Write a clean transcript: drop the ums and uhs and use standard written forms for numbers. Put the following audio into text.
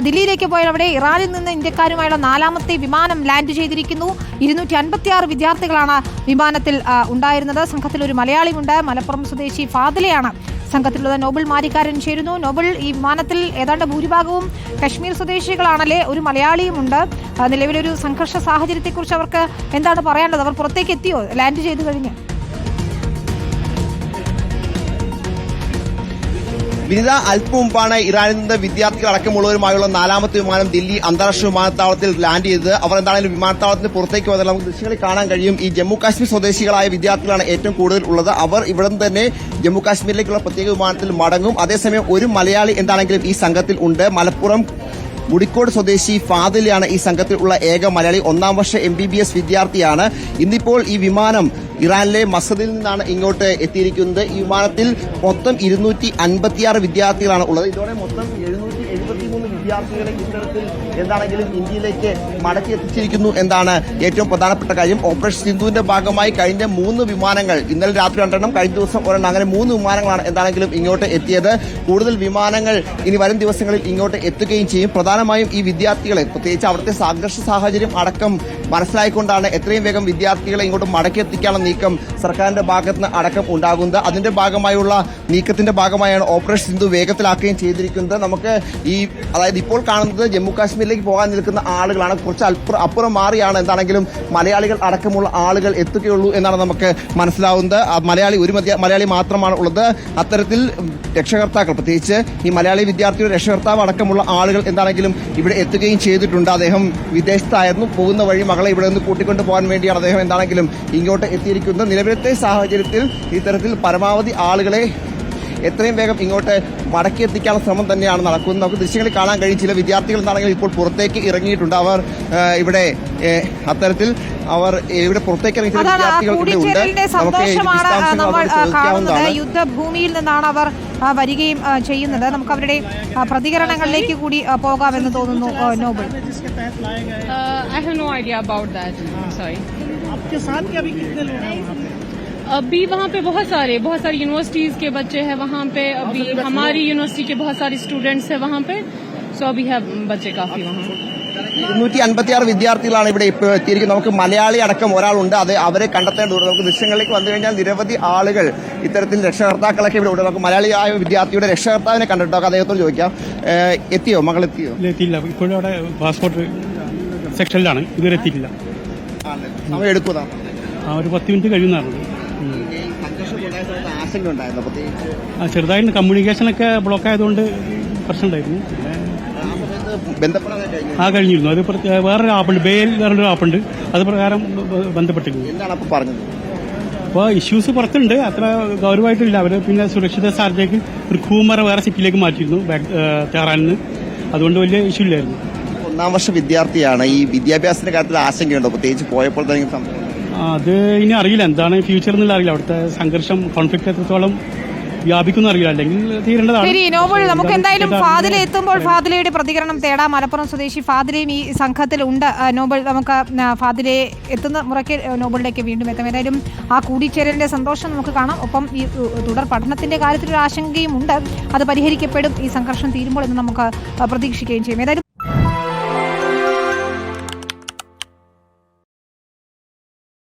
ദില്ലിയിലേക്ക് പോയാൽ അവിടെ ഇറാനിൽ നിന്ന് ഇന്ത്യക്കാരുമായുള്ള 4ാമത്തെ വിമാനം ലാൻഡ് ചെയ്തിരിക്കുന്നു. 256 വിദ്യാർത്ഥികളാണ് വിമാനത്തിൽ ഉണ്ടായിരുന്നത്. സംഘത്തിൽ ഒരു മലയാളിയുണ്ട്. മലപ്പുറം സ്വദേശി ഫാദിലയാണ് സംഘത്തിലുള്ളത്. നോബിൾ മാരിക്കാരൻ ചേരുന്നു. നോബിൾ, ഈ വിമാനത്തിൽ ഏതാണ്ട് ഭൂരിഭാഗവും കശ്മീർ സ്വദേശികളാണല്ലേ, ഒരു മലയാളിയുമുണ്ട്. നിലവിലൊരു സംഘർഷ സാഹചര്യത്തെക്കുറിച്ച് അവർക്ക് എന്താണ് പറയാനുള്ളത്? അവർ പുറത്തേക്ക് എത്തിയോ ലാൻഡ് ചെയ്തു കഴിഞ്ഞ്? വിനിത, അല്പം മുമ്പാണ് ഇറാനിൽ നിന്ന് വിദ്യാർത്ഥികൾ അടക്കമുള്ളവരുമായുള്ള 4ാമത്തെ വിമാനം ദില്ലി അന്താരാഷ്ട്ര വിമാനത്താവളത്തിൽ ലാൻഡ് ചെയ്തത്. അവർ എന്തായാലും വിമാനത്താവളത്തിന് പുറത്തേക്ക് വന്നാൽ നമുക്ക് ദൃശ്യങ്ങളിൽ കാണാൻ കഴിയും. ഈ ജമ്മു കാശ്മീർ സ്വദേശികളായ വിദ്യാർത്ഥികളാണ് ഏറ്റവും കൂടുതൽ ഉള്ളത്. അവർ ഇവിടെ നിന്ന് തന്നെ ജമ്മു കാശ്മീരിലേക്കുള്ള പ്രത്യേക വിമാനത്തിൽ മടങ്ങും. അതേസമയം ഒരു മലയാളി എന്താണെങ്കിലും ഈ സംഘത്തിൽ ഉണ്ട്. മലപ്പുറം മുടിക്കോട് സ്വദേശി ഫാദിലാണ് ഈ സംഘത്തിൽ ഉള്ള ഏക മലയാളി. 1ാം വർഷ MBBS വിദ്യാർത്ഥിയാണ്. ഇന്നിപ്പോൾ ഈ വിമാനം ഇറാനിലെ മസദിൽ നിന്നാണ് ഇങ്ങോട്ട് എത്തിയിരിക്കുന്നത്. ഈ വിമാനത്തിൽ മൊത്തം 256 വിദ്യാർത്ഥികളാണ് ഉള്ളത്. ഇതോടെ മൊത്തം 773 വിദ്യാർത്ഥികളെ ഇത്തരത്തിൽ എന്താണെങ്കിലും ഇന്ത്യയിലേക്ക് മടക്കി എത്തിച്ചിരിക്കുന്നു എന്നാണ് ഏറ്റവും പ്രധാനപ്പെട്ട കാര്യം. ഓപ്പറേഷൻ സിന്ധുവിന്റെ ഭാഗമായി കഴിഞ്ഞ 3 വിമാനങ്ങൾ, ഇന്നലെ രാത്രി 2 കഴിഞ്ഞ ദിവസം 1 അങ്ങനെ 3 വിമാനങ്ങളാണ് എന്താണെങ്കിലും ഇങ്ങോട്ട് എത്തിയത്. കൂടുതൽ വിമാനങ്ങൾ ഇനി വരും ദിവസങ്ങളിൽ ഇങ്ങോട്ട് എത്തുകയും ചെയ്യും. പ്രധാനമായും ഈ വിദ്യാർത്ഥികളെ, പ്രത്യേകിച്ച് അവിടുത്തെ സംഘർഷ സാഹചര്യം അടക്കം മനസ്സിലായിക്കൊണ്ടാണ് എത്രയും വേഗം വിദ്യാർത്ഥികളെ ഇങ്ങോട്ട് മടക്കി എത്തിക്കാനുള്ള നീക്കം സർക്കാരിന്റെ ഭാഗത്ത് നിന്ന് അടക്കം ഉണ്ടാകുന്നത്. അതിന്റെ ഭാഗമായുള്ള നീക്കത്തിന്റെ ഭാഗമായാണ് ഓപ്പറേഷൻ സിന്ധു വേഗത്തിലാക്കുകയും ചെയ്തിരിക്കുന്നത്. നമുക്ക് അതായത് ഇപ്പോൾ കാണുന്നത് ജമ്മു കാശ്മീരിലേക്ക് പോകാൻ നിൽക്കുന്ന ആളുകളാണ്. കുറച്ച് അപ്പുറം മാറിയാണ് എന്താണെങ്കിലും മലയാളികൾ അടക്കമുള്ള ആളുകൾ എത്തുകയുള്ളൂ എന്നാണ് നമുക്ക് മനസ്സിലാവുന്നത്. ഒരു മലയാളി മാത്രമാണ് ഉള്ളത്. അത്തരത്തിൽ രക്ഷകർത്താക്കൾ, പ്രത്യേകിച്ച് ഈ മലയാളി വിദ്യാർത്ഥിയുടെ രക്ഷകർത്താവ് അടക്കമുള്ള ആളുകൾ എന്താണെങ്കിലും ഇവിടെ എത്തുകയും ചെയ്തിട്ടുണ്ട്. അദ്ദേഹം വിദേശത്തായിരുന്നു. പോകുന്ന വഴി മകളെ ഇവിടെ നിന്ന് കൂട്ടിക്കൊണ്ടു പോകാൻ വേണ്ടിയാണ് അദ്ദേഹം എന്താണെങ്കിലും ഇങ്ങോട്ട് എത്തിയിരിക്കുന്നത്. നിലവിലത്തെ സാഹചര്യത്തിൽ ഇത്തരത്തിൽ പരമാവധി ആളുകളെ എത്രയും വേഗം ഇങ്ങോട്ട് മടക്കി എത്തിക്കാനുള്ള ശ്രമം തന്നെയാണ് നടക്കുന്നത്. നമുക്ക് ദൃശ്യങ്ങളിൽ കാണാൻ കഴിയും. ചില വിദ്യാർത്ഥികൾ എന്താണെങ്കിലും ഇപ്പോൾ പുറത്തേക്ക് ഇറങ്ങിയിട്ടുണ്ട്. അവർ ഇവിടെ അത്തരത്തിൽ ഇവിടെ പുറത്തേക്ക് ഇറങ്ങിയ വിദ്യാർത്ഥികൾ ഉണ്ട്. യുദ്ധഭൂമിയിൽ നിന്നാണ് അവർ വരികയും ചെയ്യുന്നത്. നമുക്ക് അവരുടെ പ്രതികരണങ്ങളിലേക്ക് കൂടി പോകാമെന്ന് തോന്നുന്നു. നോബിൾ, अभी वहाँ पे बहुत सारी यूनिवर्सिटीज के बच्चे हैं वहाँ पे. अभी हमारी यूनिवर्सिटी के बहुत सारे स्टूडेंट्स हैं वहाँ पे. सो अभी है बच्चे काफी वहाँ. 256 വിദ്യാർത്ഥികളാണ് ഇവിടെ ഇപ്പോൾ എത്തിയിരിക്കുന്നത്. നമുക്ക് മലയാളി അടക്കം ഒരാളുണ്ട്. അവരെ കണ്ടെത്തേണ്ടതുണ്ട്. നമുക്ക് ദൃശ്യങ്ങളിലേക്ക് വന്നു കഴിഞ്ഞാൽ നിരവധി ആളുകൾ ഇത്തരത്തിൽ രക്ഷകർത്താക്കളൊക്കെ ഇവിടെ ഉണ്ട്. നമുക്ക് മലയാളിയായ വിദ്യാർത്ഥിയുടെ രക്ഷകർത്താവിനെ കണ്ടിട്ടോ. അദ്ദേഹത്തോട് ചോദിക്കാം. എത്തിയോ? മകൾ എത്തിയോ? എത്തിയില്ല. ഇപ്പോഴും അവിടെ പാസ്പോർട്ട് സെക്ഷനിലാണ്. ഇതുവരെ എത്തിയിട്ടില്ല. സമയം എടുക്കുക. ഒരു 10 മിനിറ്റ് കഴിയുന്നതാണ്. ചെറുതായിട്ട് കമ്മ്യൂണിക്കേഷനൊക്കെ ബ്ലോക്ക് ആയതുകൊണ്ട് പ്രശ്നം ഉണ്ടായിരുന്നു. കഴിഞ്ഞിരുന്നു. അത് വേറൊരു ആപ്പുണ്ട്, ബേൽ വേറൊരു ആപ്പുണ്ട്. അത് പ്രകാരം ബന്ധപ്പെട്ടിരുന്നു. അപ്പോൾ ഇഷ്യൂസ് പുറത്തുണ്ട്. അത്ര ഗൗരവമായിട്ടില്ല. അവർ പിന്നെ സുരക്ഷിത സ്ഥലത്തേക്ക് ഖൂമറ വേറെ സിറ്റിയിലേക്ക് മാറ്റിയിരുന്നു തെഹ്റാനിൽ നിന്ന്. അതുകൊണ്ട് വലിയ ഇഷ്യൂ ഇല്ലായിരുന്നു. 1ാം വർഷ വിദ്യാർത്ഥിയാണ്. ഈ വിദ്യാഭ്യാസത്തിന്റെ കാര്യത്തിൽ ആശങ്കയുണ്ടോ? പ്രത്യേകിച്ച് പോയപ്പോൾ തന്നെ അത് ഇനി അറിയില്ല എന്താണ് ഫ്യൂച്ചർ എന്നുള്ള അറിയില്ല. അവിടുത്തെ സംഘർഷം, കോൺഫ്ലിക്ട് എത്രത്തോളം വ്യാപിക്കുന്ന അറിയില്ല. അല്ലെങ്കിൽ തീരേണ്ടതാണ്. ശരി നോബിൾ, നമുക്ക് എന്തായാലും ഫാദില എത്തുമ്പോൾ ഫാദിലയുടെ പ്രതികരണം തേടാം. മലപ്പുറം സ്വദേശി ഫാദിലയും ഈ സംഘത്തിൽ ഉണ്ട്. നോബിൾ, നമുക്ക് ഫാദിലയെ എത്തുന്ന മുറയ്ക്ക് നോബിളിലേക്ക് വീണ്ടും എത്താം. ഏതായാലും ആ കൂടിച്ചേരലിന്റെ സന്തോഷം നമുക്ക് കാണാം. ഒപ്പം ഈ തുടർ പഠനത്തിന്റെ കാര്യത്തിൽ ഒരു ആശങ്കയും ഉണ്ട്. അത് പരിഹരിക്കപ്പെടും. ഈ സംഘർഷം തീരുമ്പോൾ എന്ന് നമുക്ക് പ്രതീക്ഷിക്കുകയും ചെയ്യും. ഏതായാലും